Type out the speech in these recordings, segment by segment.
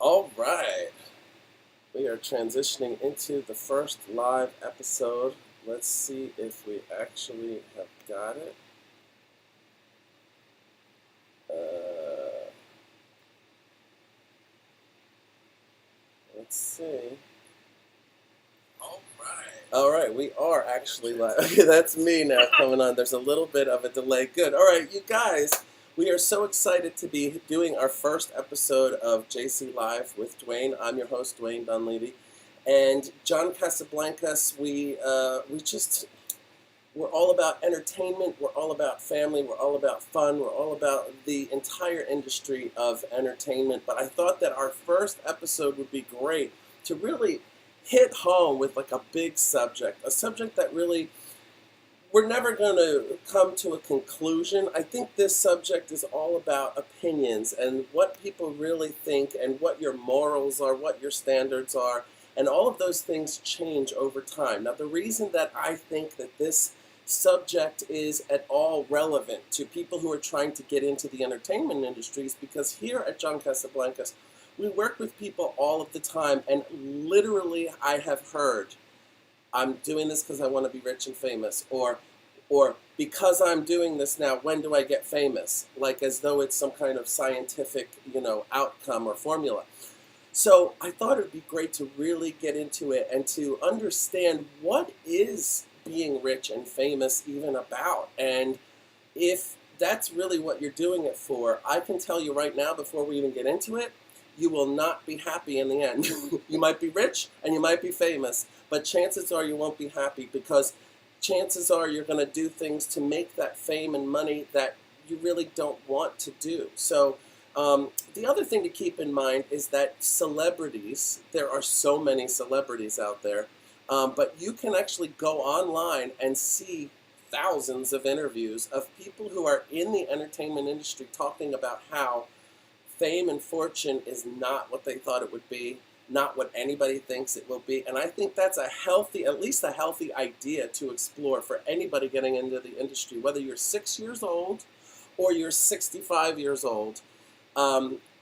All right. We are transitioning into the first live episode. Let's see if we actually have got it. Let's see. All right, we are actually live. Okay, that's me now coming on. There's a little bit of a delay. Good. All right, you guys, we are so excited to be doing our first episode of JC Live with Dwayne. I'm your host, Dwayne Dunlevy. And John Casablancas, we're all about entertainment, we're all about family, we're all about fun, we're all about the entire industry of entertainment. But I thought that our first episode would be great to really hit home with like a big subject, a subject that really we're never going to come to a conclusion. I think this subject is all about opinions and what people really think and what your morals are, what your standards are, and all of those things change over time. Now, the reason that I think that this subject is at all relevant to people who are trying to get into the entertainment industry is because here at John Casablancas, we work with people all of the time, and literally I have heard, I'm doing this because I want to be rich and famous, or because I'm doing this now, when do I get famous? Like as though it's some kind of scientific, outcome or formula. So I thought it would be great to really get into it and to understand what is being rich and famous even about. And if that's really what you're doing it for, I can tell you right now before we even get into it, you will not be happy in the end. You might be rich and you might be famous, but chances are you won't be happy because chances are you're going to do things to make that fame and money that you really don't want to do. So the other thing to keep in mind is that celebrities, there are so many celebrities out there, but you can actually go online and see thousands of interviews of people who are in the entertainment industry talking about how fame and fortune is not what they thought it would be, not what anybody thinks it will be. And I think that's at least a healthy idea to explore for anybody getting into the industry, whether you're 6 years old or you're 65 years old.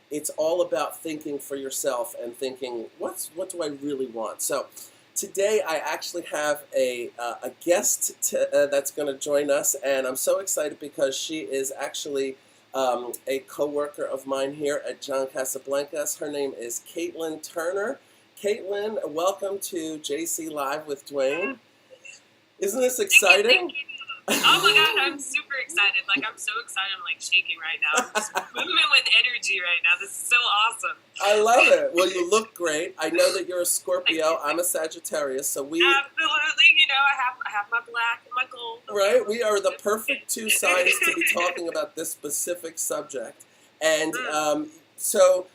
It's all about thinking for yourself and thinking, what do I really want? So today I actually have a guest that's going to join us, and I'm so excited because she is actually a co-worker of mine here at John Casablancas. Her name is Caitlin Turner. Caitlin, welcome to JC Live with Dwayne. Isn't this exciting? Thank you. Oh my God, I'm super excited. Like, I'm so excited. I'm like shaking right now. I'm just moving with energy right now. This is so awesome. I love it. Well, you look great. I know that you're a Scorpio. I'm a Sagittarius, so we absolutely. I have my black and my gold. Right, we are the perfect two signs to be talking about this specific subject. And so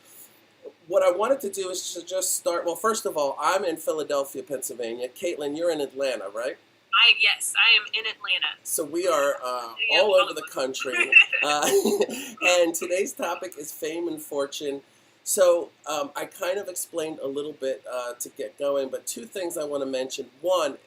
what I wanted to do is to just start. Well, first of all, I'm in Philadelphia, Pennsylvania. Caitlin, you're in Atlanta, right? Yes, I am in Atlanta. So we are all over the country. And today's topic is fame and fortune. So I kind of explained a little bit to get going, but two things I want to mention. One,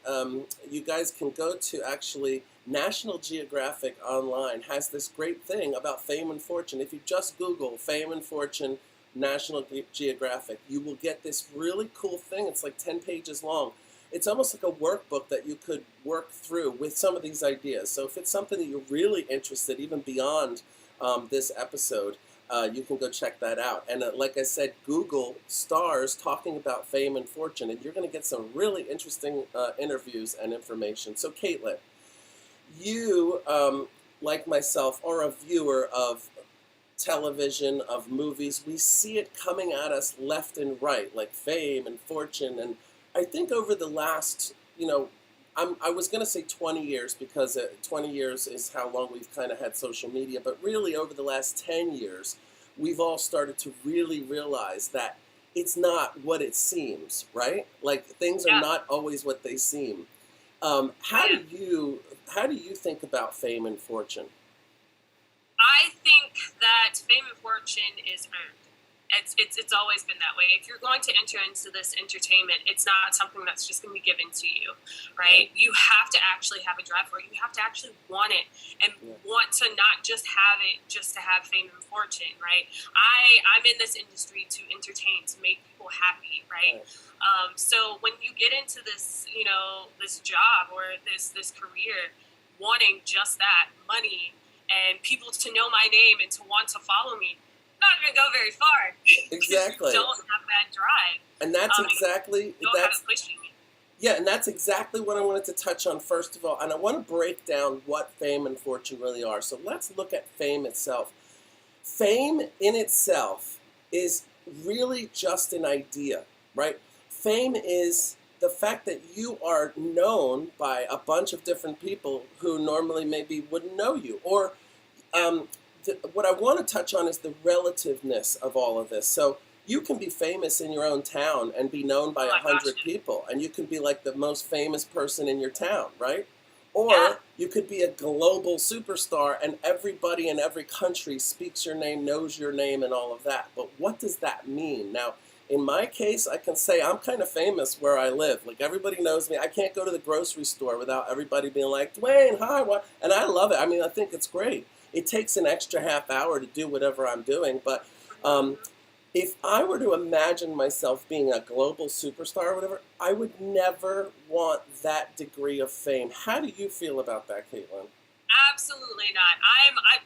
you guys can go to actually National Geographic online has this great thing about fame and fortune. If you just Google fame and fortune, National Geographic, you will get this really cool thing. It's like 10 pages long. It's almost like a workbook that you could work through with some of these ideas. So if it's something that you're really interested, even beyond this episode, you can go check that out. And like I said, Google stars talking about fame and fortune, and you're going to get some really interesting interviews and information. So Caitlin, you, like myself, are a viewer of television, of movies. We see it coming at us left and right, like fame and fortune. And I think over the last, I was going to say 20 years because 20 years is how long we've kind of had social media, but really over the last 10 years, we've all started to really realize that it's not what it seems, right? Like things are not always what they seem. How do you think about fame and fortune? I think that fame and fortune is earned. It's always been that way. If you're going to enter into this entertainment, it's not something that's just going to be given to you, right? You have to actually have a drive for it. You have to actually want it and want to not just have it just to have fame and fortune, right? I'm in this industry to entertain, to make people happy, right? So when you get into this, this job or this career, wanting just that money and people to know my name and to want to follow me, not going to go very far. Exactly. You don't have that drive. And that's exactly that's pushing me. Yeah, and that's exactly what I wanted to touch on first of all. And I want to break down what fame and fortune really are. So let's look at fame itself. Fame in itself is really just an idea, right? Fame is the fact that you are known by a bunch of different people who normally maybe wouldn't know you. Or what I want to touch on is the relativeness of all of this. So you can be famous in your own town and be known by 100 people, and you can be like the most famous person in your town, right? Or you could be a global superstar and everybody in every country speaks your name, knows your name, and all of that. But what does that mean? Now, in my case, I can say I'm kind of famous where I live. Like, everybody knows me. I can't go to the grocery store without everybody being like, Dwayne, hi, what? And I love it. I mean, I think it's great. It takes an extra half hour to do whatever I'm doing, but if I were to imagine myself being a global superstar or whatever, I would never want that degree of fame. How do you feel about that, Caitlin? Absolutely not.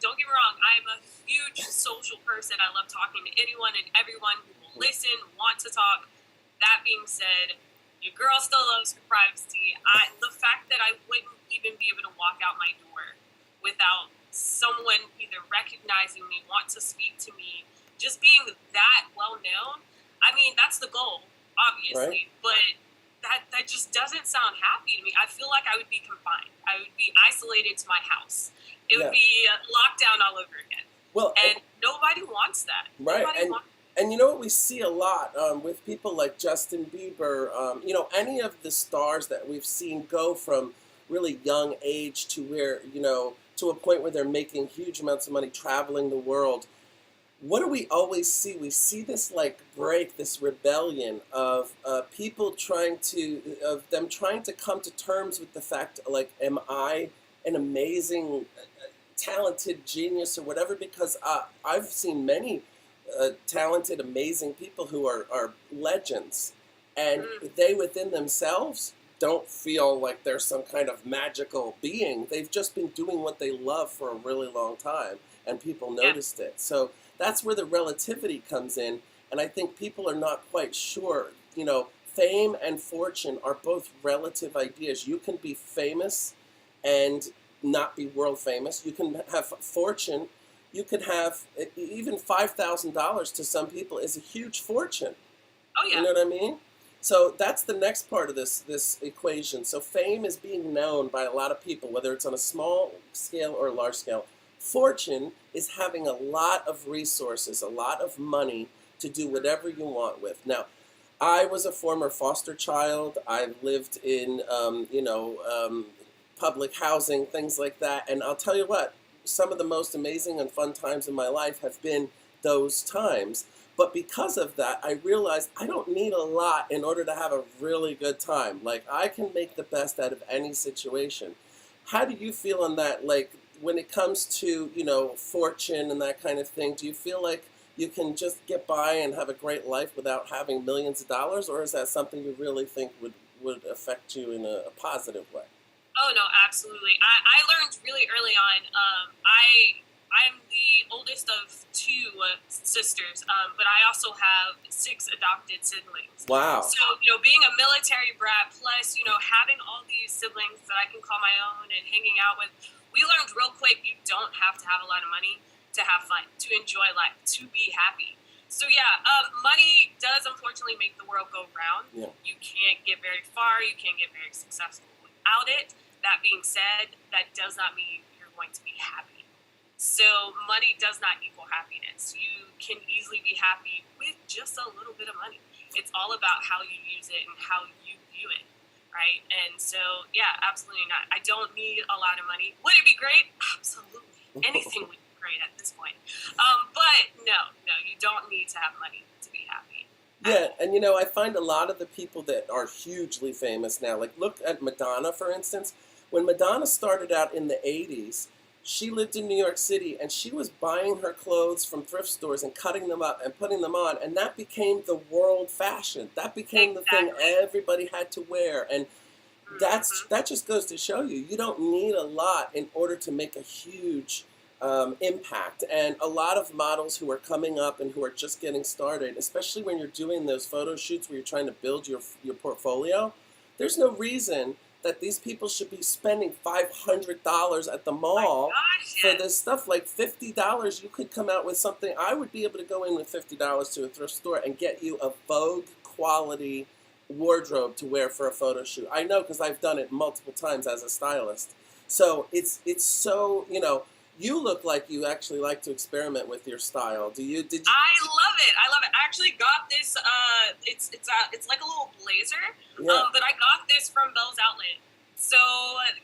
Don't get me wrong, I'm a huge social person. I love talking to anyone and everyone who will listen, want to talk. That being said, your girl still loves her privacy. The fact that I wouldn't even be able to walk out my door without someone either recognizing me, want to speak to me, just being that well known. I mean, that's the goal, obviously, but that just doesn't sound happy to me. I feel like I would be confined. I would be isolated to my house. It would be lockdown all over again. Well, and nobody wants that. Right. And you know what we see a lot with people like Justin Bieber, any of the stars that we've seen go from really young age to where, to a point where they're making huge amounts of money traveling the world. What do we always see? We see this this rebellion of people trying to come to terms with the fact, am I an amazing, talented genius or whatever? Because I've seen many talented, amazing people who are legends, and they within themselves don't feel like they're some kind of magical being. They've just been doing what they love for a really long time, and people noticed it. So that's where the relativity comes in, and I think people are not quite sure. Fame and fortune are both relative ideas. You can be famous and not be world famous. You can have fortune. You could have even $5,000 to some people is a huge fortune. Oh yeah. You know what I mean? So that's the next part of this equation. So fame is being known by a lot of people, whether it's on a small scale or a large scale. Fortune is having a lot of resources, a lot of money to do whatever you want with. Now, I was a former foster child. I lived in, public housing, things like that. And I'll tell you what, some of the most amazing and fun times in my life have been those times. But because of that, I realized I don't need a lot in order to have a really good time. Like, I can make the best out of any situation. How do you feel on that? Like, when it comes to, fortune and that kind of thing, do you feel like you can just get by and have a great life without having millions of dollars? Or is that something you really think would affect you in a positive way? Oh, no, absolutely. I learned really early on. I'm the oldest of two sisters, but I also have 6 adopted siblings. Wow. So, being a military brat plus, having all these siblings that I can call my own and hanging out with, we learned real quick you don't have to have a lot of money to have fun, to enjoy life, to be happy. So, money does unfortunately make the world go round. Yeah. You can't get very far. You can't get very successful without it. That being said, that does not mean you're going to be happy. So money does not equal happiness. You can easily be happy with just a little bit of money. It's all about how you use it and how you view it, right? And so, absolutely not. I don't need a lot of money. Would it be great? Absolutely. Anything would be great. married at this point. But no, you don't need to have money to be happy. Yeah, and I find a lot of the people that are hugely famous now, like look at Madonna, for instance. When Madonna started out in the 80s, she lived in New York City and she was buying her clothes from thrift stores and cutting them up and putting them on, and that became the world fashion. That became the thing everybody had to wear, and that just goes to show you don't need a lot in order to make a huge impact. And a lot of models who are coming up and who are just getting started, especially when you're doing those photo shoots where you're trying to build your portfolio, there's no reason that these people should be spending $500 at the mall for this stuff. Like $50, you could come out with something. I would be able to go in with $50 to a thrift store and get you a Vogue quality wardrobe to wear for a photo shoot. I know because I've done it multiple times as a stylist. So it's so, you look like you actually like to experiment with your style. Did you? I love it. I actually got this. It's like a little blazer. Yeah. But I got this from Bell's Outlet. So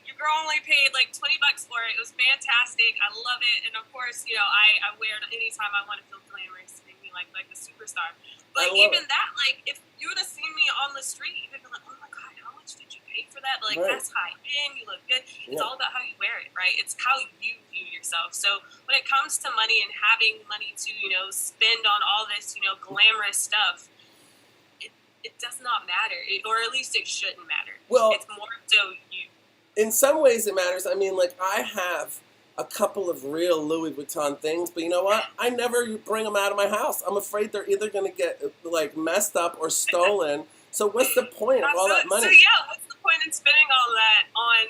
your girl only paid like $20 for it. It was fantastic. I love it. And of course, I wear it anytime I want to feel glamorous, make me like a superstar. But even that, like, if you would have seen me on the street, you'd have been like, oh my God, how much did you pay for that? But, like, that's high end, you look good. It's all about how you wear it, right? It's how you view yourself. So when it comes to money and having money to, spend on all this, glamorous stuff, it does not matter, or at least it shouldn't matter. Well, it's more so you. In some ways it matters. I mean, like, I have a couple of real Louis Vuitton things, but you know what? I never bring them out of my house. I'm afraid they're either going to get like messed up or stolen. So what's the point of all that money? So yeah, what's the point in spending all that on,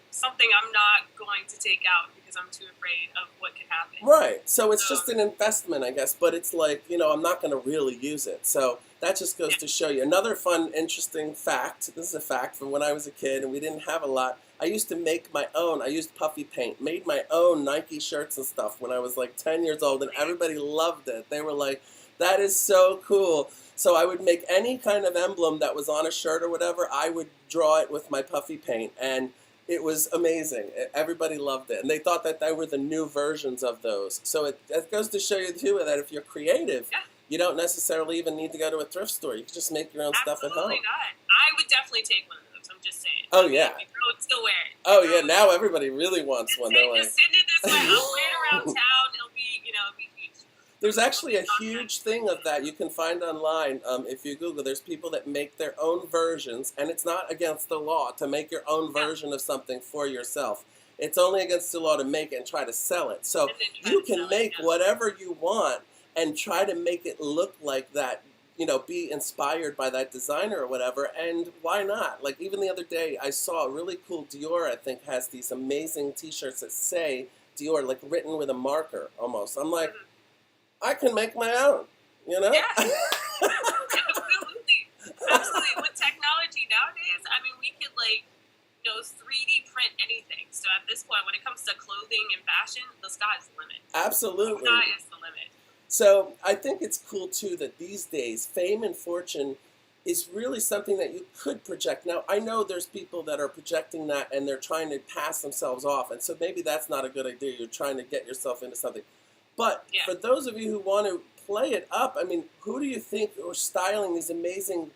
something I'm not going to take out because I'm too afraid of what could happen? Right. So it's just an investment, I guess, but it's like, I'm not going to really use it. So that just goes to show you. Another fun, interesting fact, this is a fact from when I was a kid and we didn't have a lot. I used to make my own. I used puffy paint, made my own Nike shirts and stuff when I was like 10 years old, and everybody loved it. They were like, that is so cool. So I would make any kind of emblem that was on a shirt or whatever, I would draw it with my puffy paint, and it was amazing. Everybody loved it, and they thought that they were the new versions of those. So it goes to show you, too, that if you're creative, you don't necessarily even need to go to a thrift store. You can just make your own stuff at home. Absolutely not. I would definitely take one of those. I'm just saying. Oh, yeah. Your girl would still wear it. Oh, yeah. Now everybody really wants one. They're like, just send it this way. I'll wear it around town. It'll be, huge. There's actually a huge thing of that you can find online. If you Google, there's people that make their own versions, and it's not against the law to make your own version of something for yourself. It's only against the law to make it and try to sell it. So you can make whatever you want and try to make it look like that, be inspired by that designer or whatever, and why not? Like, even the other day, I saw a really cool Dior, I think, has these amazing t-shirts that say Dior, like, written with a marker, almost. I'm like, I can make my own, Yeah. Absolutely. With technology nowadays, I mean, we could, 3D print anything. So at this point, when it comes to clothing and fashion, the sky's the limit. Absolutely. The sky is the limit. So I think it's cool, too, that these days, fame and fortune is really something that you could project. Now, I know there's people that are projecting that and they're trying to pass themselves off. And so maybe that's not a good idea. You're trying to get yourself into something. But for those of you who want to play it up, I mean, who do you think are styling these amazing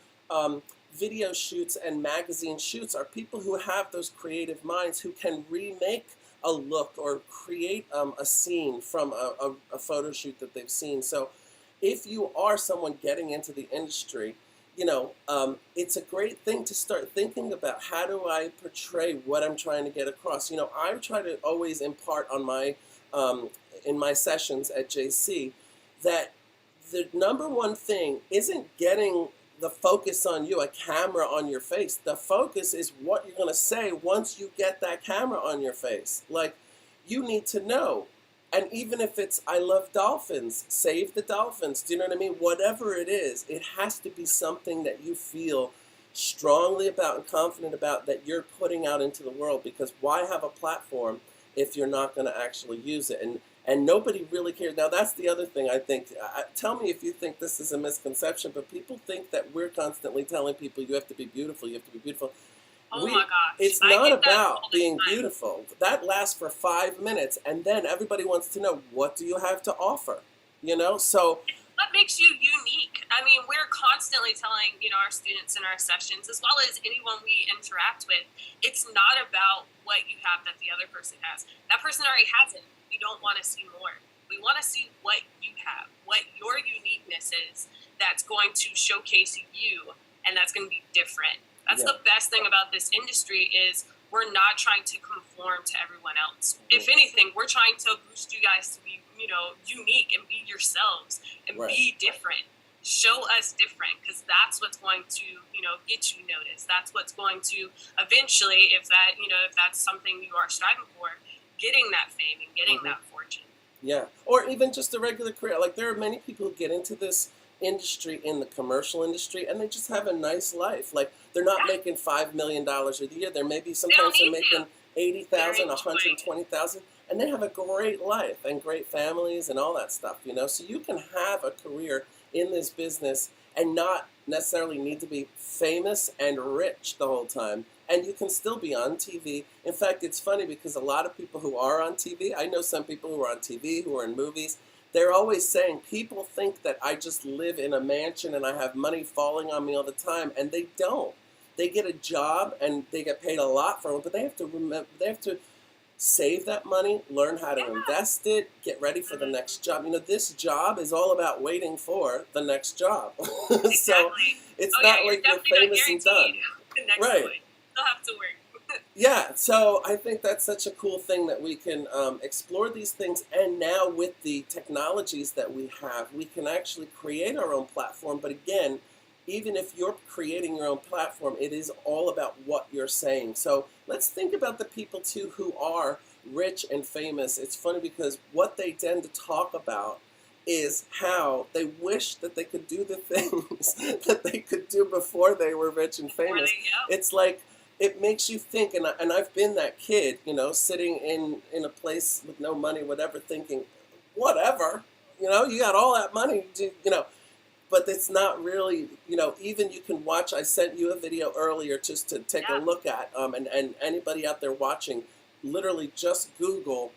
video shoots and magazine shoots are people who have those creative minds who can remake a look or create a scene from a photo shoot that they've seen. So if you are someone getting into the industry, it's a great thing to start thinking about, how do I portray what I'm trying to get across? I try to always impart on my in my sessions at JC that the number one thing isn't getting the focus on you, a camera on your face. The focus is what you're going to say once you get that camera on your face. Like, you need to know. And even if it's, I love dolphins, save the dolphins. Do you know what I mean? Whatever it is, it has to be something that you feel strongly about and confident about that you're putting out into the world, because why have a platform if you're not going to actually use it? And nobody really cares. Now, that's the other thing I think. Tell me if you think this is a misconception, but people think that we're constantly telling people you have to be beautiful, you have to be beautiful. Oh my gosh, It's I not get that all about the being time. beautiful. That lasts for 5 minutes, and then everybody wants to know, what do you have to offer? So What makes you unique? I mean, we're constantly telling, our students in our sessions, as well as anyone we interact with, it's not about what you have that the other person has. That person already has it. We don't want to see more. We want to see what you have, what your uniqueness is that's going to showcase you and that's going to be different. That's yeah, the best thing about this industry is we're not trying to conform to everyone else. If anything, we're trying to boost you guys to be, unique and be yourselves and right. be different. Show us different, because that's what's going to, get you noticed. That's what's going to eventually, if that's something you are striving for, getting that fame and getting that fortune. Yeah, or even just a regular career. Like, there are many people who get into this industry, in the commercial industry, and they just have a nice life. Like, they're not making $5 million a year. They're maybe They don't sometimes they're need making to. 80,000, They're enjoying it. 120,000, and they have a great life and great families and all that stuff. So you can have a career in this business and not necessarily need to be famous and rich the whole time. And you can still be on TV. In fact, it's funny because a lot of people who are on TV, I know some people who are on TV, who are in movies, they're always saying, people think that I just live in a mansion and I have money falling on me all the time, and they don't. They get a job and they get paid a lot for it, but they have to remember, they have to save that money, learn how to invest it, get ready for the next job. This job is all about waiting for the next job. So Exactly. it's Yeah, not you're like you're definitely not famous and done. guaranteed the next Right. one. You'll have to work. Yeah, so I think that's such a cool thing that we can explore these things. And now with the technologies that we have, we can actually create our own platform. But again, even if you're creating your own platform, it is all about what you're saying. So let's think about the people too who are rich and famous. It's funny because what they tend to talk about is how they wish that they could do the things that they could do before they were rich and famous. It's like, it makes you think, and I've been that kid, sitting in a place with no money, whatever, thinking, whatever, you got all that money, but it's not really, even you can watch, I sent you a video earlier just to take a look at, and anybody out there watching, literally just Google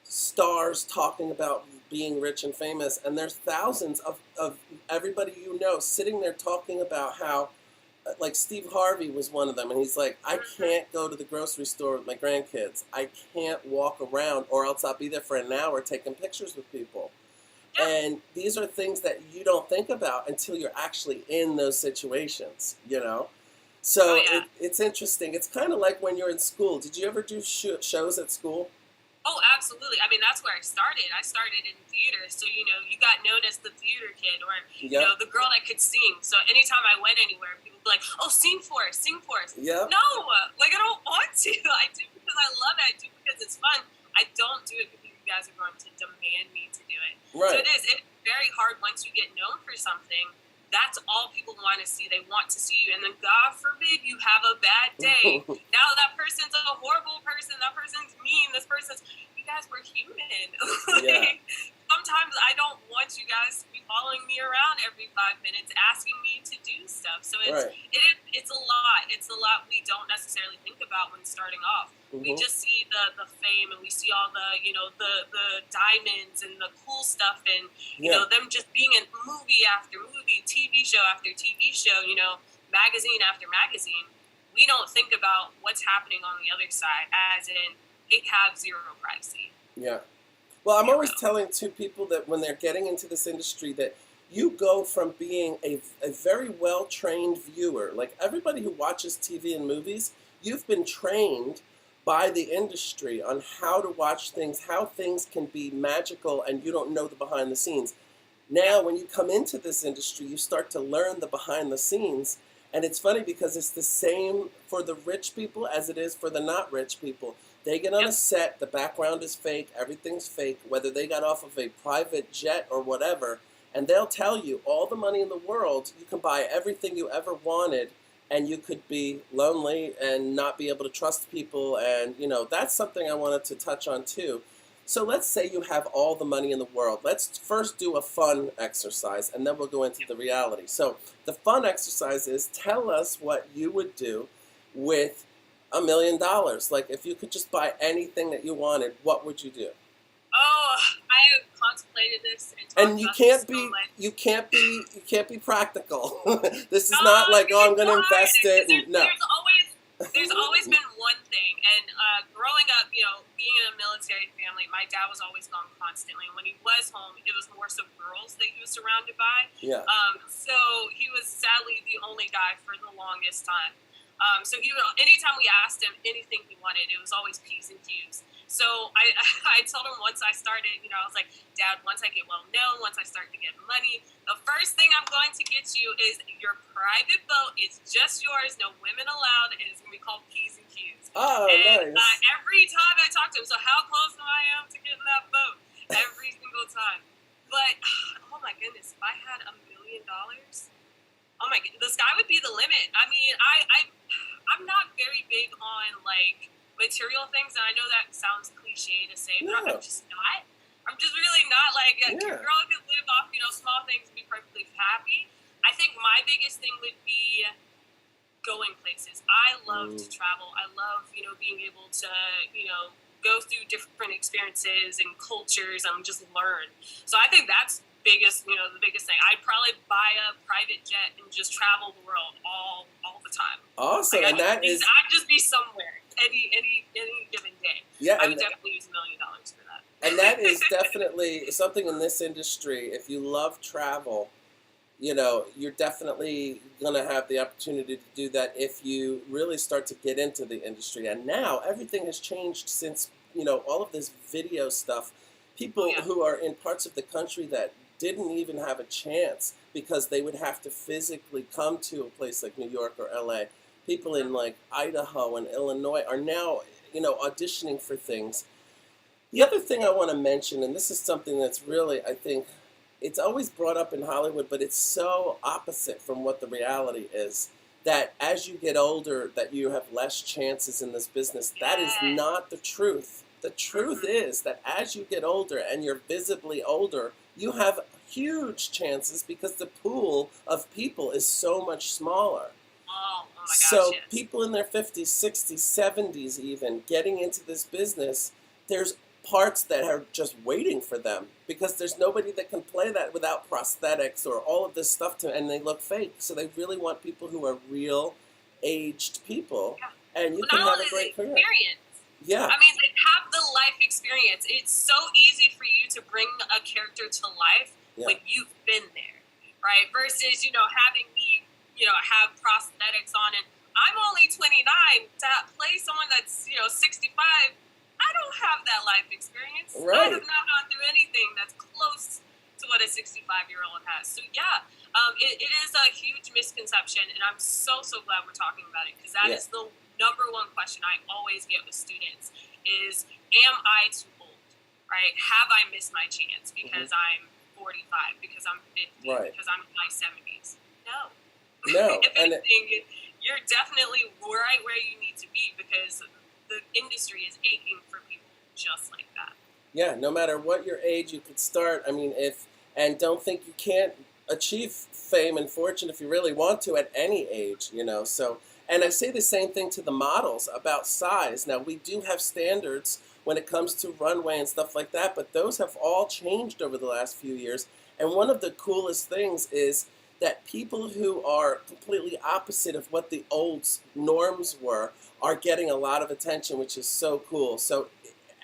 stars talking about being rich and famous, and there's thousands of everybody sitting there talking about how, like, Steve Harvey was one of them, and he's like, I can't go to the grocery store with my grandkids. I can't walk around, or else I'll be there for an hour taking pictures with people. And these are things that you don't think about until you're actually in those situations, So it's interesting. It's kind of like when you're in school. Did you ever do shows at school? Oh, absolutely. I mean, that's where I started. I started in theater. So, you got known as the theater kid, or, the girl that could sing. So anytime I went anywhere, people would be like, oh, sing for us, sing for us. Yeah. No, I don't want to. I do because I love it. I do because it's fun. I don't do it because you guys are going to demand me to do it. Right. So it's very hard once you get known for something. That's all people want to see. They want to see you. And then, God forbid, you have a bad day. Now that person's a horrible person. That person's mean. This person's... You guys were human. Sometimes I don't want you guys to be following me around every 5 minutes, asking me to do stuff. So it's a lot. It's a lot we don't necessarily think about when starting off. We just see the fame, and we see all the the diamonds and the cool stuff, and them just being in movie after movie, TV show after TV show, magazine after magazine. We don't think about what's happening on the other side, as in they have zero privacy. Yeah. Well, I'm always telling people that when they're getting into this industry, that you go from being a very well-trained viewer, like everybody who watches TV and movies, you've been trained by the industry on how to watch things, how things can be magical, and you don't know the behind the scenes. Now, when you come into this industry, you start to learn the behind the scenes. And it's funny because it's the same for the rich people as it is for the not rich people. They get on a set, the background is fake, everything's fake, whether they got off of a private jet or whatever, and they'll tell you all the money in the world, you can buy everything you ever wanted, and you could be lonely and not be able to trust people, and that's something I wanted to touch on too. So let's say you have all the money in the world. Let's first do a fun exercise, and then we'll go into the reality. So the fun exercise is, tell us what you would do with $1 million. Like, if you could just buy anything that you wanted, what would you do? Oh, I have contemplated this and talked And you about can't this so be, much. you can't be practical. This is No, not like, oh, I'm going to it's hard. invest it. Because And, no. there's always been one thing. And growing up, being in a military family, my dad was always gone constantly. And when he was home, it was more so girls that he was surrounded by. Yeah. So he was sadly the only guy for the longest time. So he would, anytime we asked him anything he wanted, it was always P's and Q's. So I told him once I started, I was like, Dad, once I get well known, once I start to get money, the first thing I'm going to get you is your private boat. It's just yours, no women allowed, and it's going to be called P's and Q's. Oh, and nice. Every time I talk to him, so how close I am to getting that boat? Every single time. But, oh my goodness, if I had $1 million, oh my goodness, the sky would be the limit. I mean, I'm not very big on, like, material things, and I know that sounds cliche to say, but I'm just not. I'm just really not. Like, a girl can live off, small things and be perfectly happy. I think my biggest thing would be going places. I love to travel. I love, being able to, go through different experiences and cultures and just learn. So I think that's the biggest thing. I'd probably buy a private jet and just travel the world all the time. Awesome. Like, And I'd just be somewhere any given day. Yeah, I would definitely use $1 million for that. And that is definitely something in this industry. If you love travel, you're definitely going to have the opportunity to do that if you really start to get into the industry. And now everything has changed since, all of this video stuff. People who are in parts of the country that didn't even have a chance because they would have to physically come to a place like New York or LA. People in like Idaho and Illinois are now, auditioning for things. The other thing I want to mention, and this is something that's really, I think, it's always brought up in Hollywood, but it's so opposite from what the reality is, that as you get older, that you have less chances in this business. That is not the truth. The truth is that as you get older and you're visibly older, you have huge chances because the pool of people is so much smaller. Oh my gosh, so yes. People in their 50s, 60s, 70s even getting into this business, there's parts that are just waiting for them because there's nobody that can play that without prosthetics or all of this stuff and they look fake. So they really want people who are real aged people, and you can have a great career. Experience. Yeah. I mean, they have the life experience. It's so easy for you to bring a character to life when you've been there, right? Versus, having me, have prosthetics on, and I'm only 29 to play someone that's, 65. I don't have that life experience. Right. I have not gone through anything that's close to what a 65-year-old has. So, it is a huge misconception, and I'm so glad we're talking about it because that is the number one question I always get with students is, am I too old, right? Have I missed my chance because I'm 45, because I'm 50, because I'm in my 70s? No. If anything, you're definitely right where you need to be because the industry is aching for people just like that. Yeah, no matter what your age, you could start. I mean, and don't think you can't achieve fame and fortune if you really want to at any age, So, and I say the same thing to the models about size. Now, we do have standards when it comes to runway and stuff like that, but those have all changed over the last few years. And one of the coolest things is that people who are completely opposite of what the old norms were are getting a lot of attention, which is so cool. So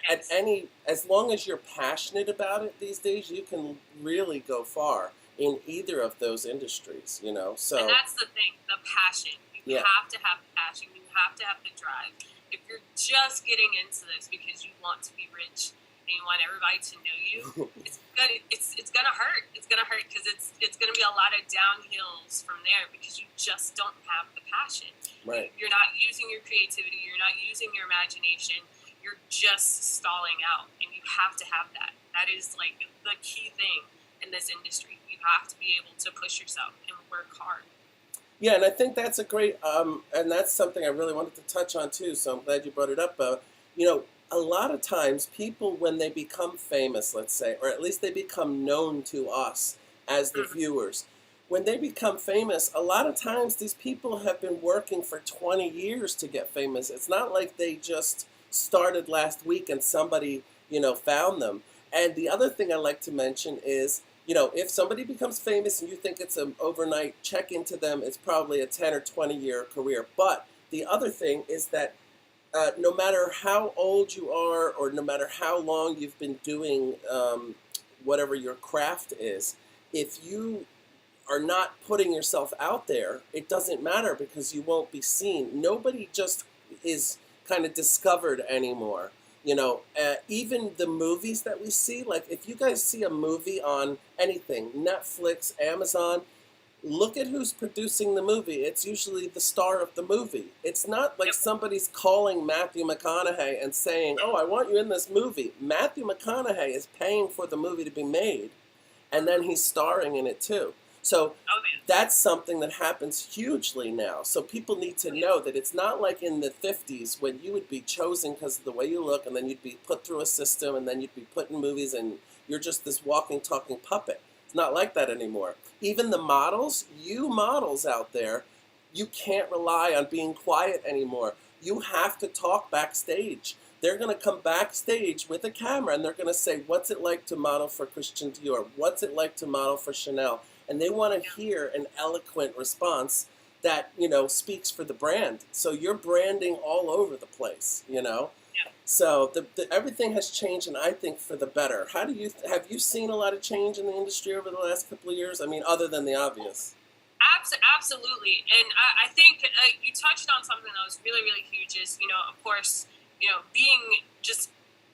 as long as you're passionate about it these days, you can really go far in either of those industries, So, and that's the thing, the passion. You have to have the passion. You have to have the drive. If you're just getting into this because you want to be rich and you want everybody to know you, it's gonna hurt. It's gonna hurt because it's gonna be a lot of downhills from there because you just don't have the passion. Right. You're not using your creativity. You're not using your imagination. You're just stalling out, and you have to have that. That is like the key thing in this industry. You have to be able to push yourself and work hard. Yeah, and I think that's a great, and that's something I really wanted to touch on too, so I'm glad you brought it up. A lot of times people, when they become famous, let's say, or at least they become known to us as the viewers, when they become famous, a lot of times these people have been working for 20 years to get famous. It's not like they just started last week and somebody, found them. And the other thing I like to mention is, if somebody becomes famous and you think it's an overnight check into them, it's probably a 10 or 20-year career. But the other thing is that no matter how old you are or no matter how long you've been doing whatever your craft is, if you are not putting yourself out there, it doesn't matter because you won't be seen. Nobody just is kind of discovered anymore. Even the movies that we see, like if you guys see a movie on anything, Netflix, Amazon, look at who's producing the movie. It's usually the star of the movie. It's not like somebody's calling Matthew McConaughey and saying, "Oh, I want you in this movie." Matthew McConaughey is paying for the movie to be made, and then he's starring in it too. So that's something that happens hugely now. So people need to know that it's not like in the 50s when you would be chosen because of the way you look, and then you'd be put through a system, and then you'd be put in movies, and you're just this walking, talking puppet. It's not like that anymore. Even the models, you models out there, you can't rely on being quiet anymore. You have to talk backstage. They're going to come backstage with a camera, and they're going to say, "What's it like to model for Christian Dior? What's it like to model for Chanel?" And they want to hear an eloquent response that, speaks for the brand. So you're branding all over the place, So everything has changed, and I think for the better. Have you seen a lot of change in the industry over the last couple of years? I mean, other than the obvious. Absolutely. And I think you touched on something that was really, really huge is, of course, being just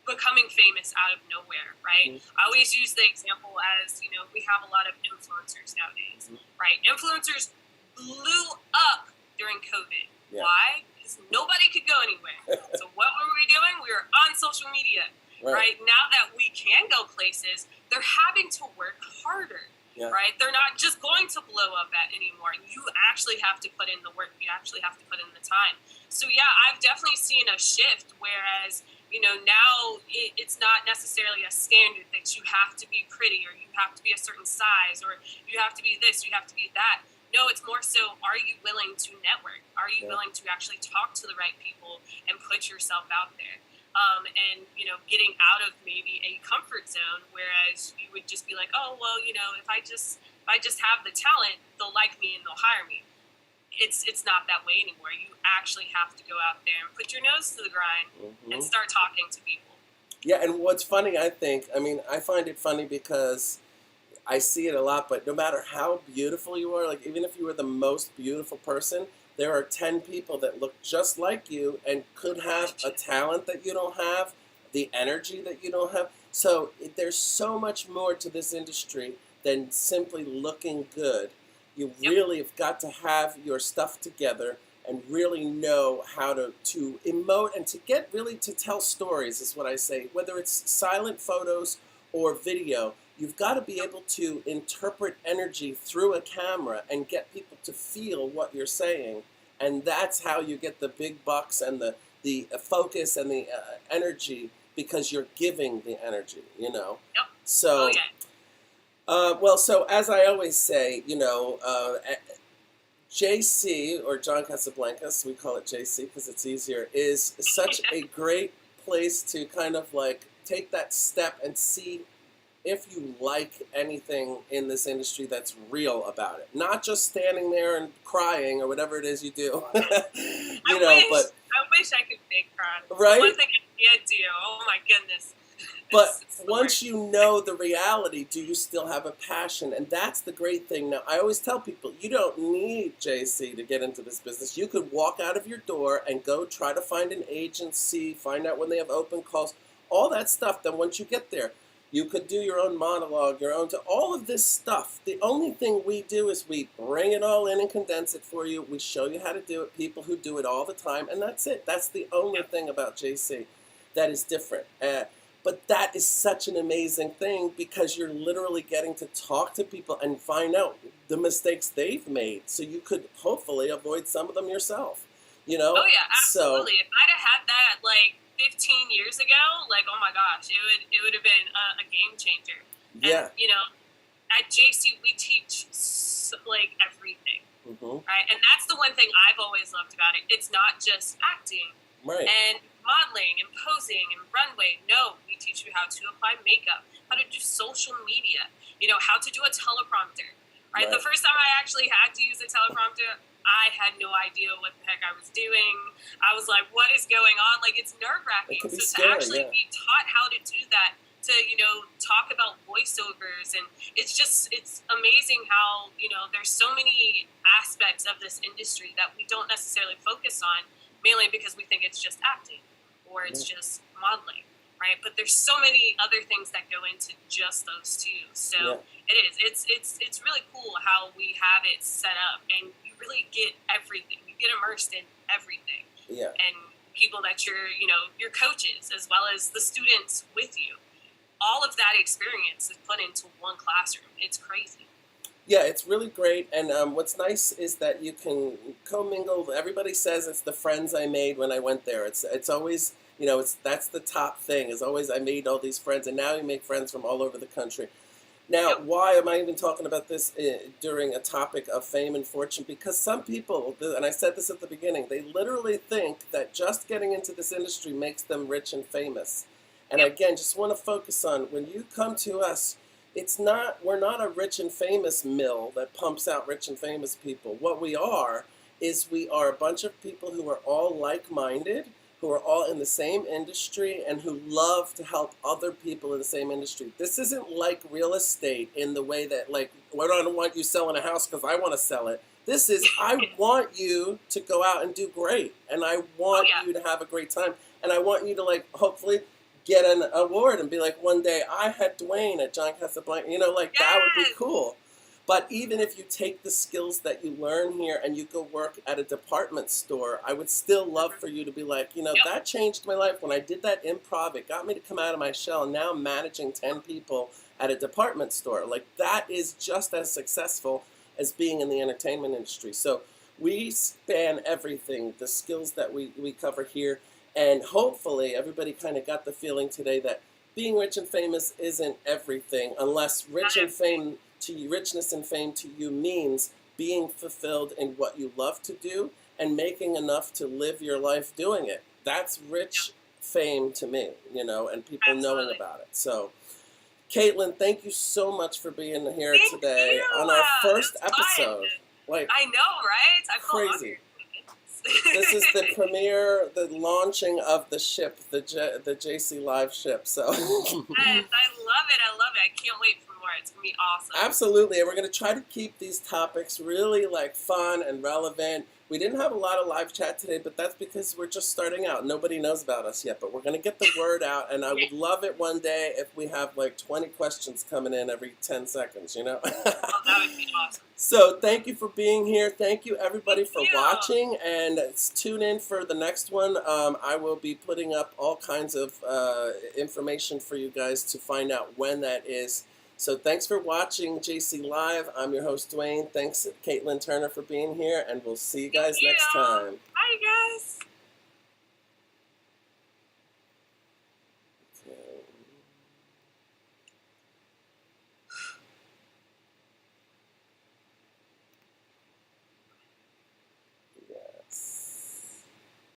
becoming famous out of nowhere, right? Mm-hmm. I always use the example as, we have a lot of influencers nowadays, right? Influencers blew up during COVID. Yeah. Why? Because nobody could go anywhere. So what were we doing? We were on social media, right? Now that we can go places, they're having to work harder. Yeah. Right? They're not just going to blow up at anymore. You actually have to put in the work. You actually have to put in the time. So yeah, I've definitely seen a shift, whereas, now it's not necessarily a standard that you have to be pretty or you have to be a certain size or you have to be this, you have to be that. No, it's more so, are you willing to network? Are you willing to actually talk to the right people and put yourself out there? And, getting out of maybe a comfort zone, whereas you would just be like, "Oh, well, if I just have the talent, they'll like me and they'll hire me." It's not that way anymore. You actually have to go out there and put your nose to the grind and start talking to people. Yeah, and what's funny, I find it funny because I see it a lot, but no matter how beautiful you are, like even if you were the most beautiful person, there are 10 people that look just like you and could have a talent that you don't have, the energy that you don't have. So there's so much more to this industry than simply looking good. You really have got to have your stuff together and really know how to emote and to get really to tell stories is what I say. Whether it's silent photos or video, you've got to be able to interpret energy through a camera and get people to feel what you're saying. And that's how you get the big bucks and the focus and the energy, because you're giving the energy, Yep. So, so as I always say, JC, or John Casablancas, we call it JC because it's easier, is such a great place to kind of like take that step and see if you like anything in this industry that's real about it. Not just standing there and crying or whatever it is you do. I wish I could fake cry. Right? One thing I can't do. Oh my goodness. But once you know the reality, do you still have a passion? And that's the great thing. Now, I always tell people, you don't need JC to get into this business. You could walk out of your door and go try to find an agency, find out when they have open calls, all that stuff. Then once you get there, you could do your own monologue, all of this stuff. The only thing we do is we bring it all in and condense it for you. We show you how to do it, people who do it all the time, and that's it. That's the only thing about JC that is different. But that is such an amazing thing because you're literally getting to talk to people and find out the mistakes they've made, so you could hopefully avoid some of them yourself. Oh yeah, absolutely. If I'd have had that 15 years ago, oh my gosh, it would have been a game changer. And, yeah. At JC we teach right? And that's the one thing I've always loved about it. It's not just acting Right. and modeling and posing and runway. No, we teach you how to apply makeup, how to do social media, how to do a teleprompter, right? The first time I actually had to use a teleprompter, I had no idea what the heck I was doing. I was like, what is going on? Like, it's nerve-wracking. It can be So scary, to actually be taught how to do that, to, talk about voiceovers, and it's amazing how, there's so many aspects of this industry that we don't necessarily focus on, mainly because we think it's just acting or it's just modeling, right? But there's so many other things that go into just those two. So it's really cool how we have it set up, and you really get everything. You get immersed in everything. Yeah. And people that your coaches, as well as the students with you. All of that experience is put into one classroom. It's crazy. Yeah, it's really great. And what's nice is that you can commingle. Everybody says it's the friends I made when I went there. It's always, that's the top thing, is always I made all these friends. And now you make friends from all over the country. Now, why am I even talking about this during a topic of fame and fortune? Because some people, and I said this at the beginning, they literally think that just getting into this industry makes them rich and famous. And again, just want to focus on, when you come to us, we're not a rich and famous mill that pumps out rich and famous people. What we are is we are a bunch of people who are all like-minded, who are all in the same industry, and who love to help other people in the same industry. This isn't like real estate in the way that, like, I don't want you selling a house because I want to sell it. This is, I want you to go out and do great, and I want you to have a great time, and I want you to, like, hopefully get an award and be like, one day I had Dwayne at John Casablanca, that would be cool. But even if you take the skills that you learn here and you go work at a department store, I would still love for you to be like, that changed my life. When I did that improv, it got me to come out of my shell, and now I'm managing 10 people at a department store. Like, that is just as successful as being in the entertainment industry. So we span everything, the skills that we cover here. And hopefully everybody kind of got the feeling today that being rich and famous isn't everything, unless richness and fame to you means being fulfilled in what you love to do and making enough to live your life doing it. That's rich fame to me, and people knowing about it. So, Caitlin, thank you so much for being here today on our first episode. Like, I know, right? I feel crazy. This is the premiere, the launching of the ship, the JC Live ship. So I love it. I can't wait for more. It's gonna be awesome. Absolutely, and we're going to try to keep these topics really fun and relevant. We didn't have a lot of live chat today, but that's because we're just starting out. Nobody knows about us yet, but we're going to get the word out, and I would love it one day if we have 20 questions coming in every 10 seconds, Oh, that would be awesome. So thank you for being here. Thank you, everybody, for watching, and tune in for the next one. I will be putting up all kinds of information for you guys to find out when that is. So thanks for watching JC Live. I'm your host, Dwayne. Thanks, Caitlin Turner, for being here, and we'll see you guys next time.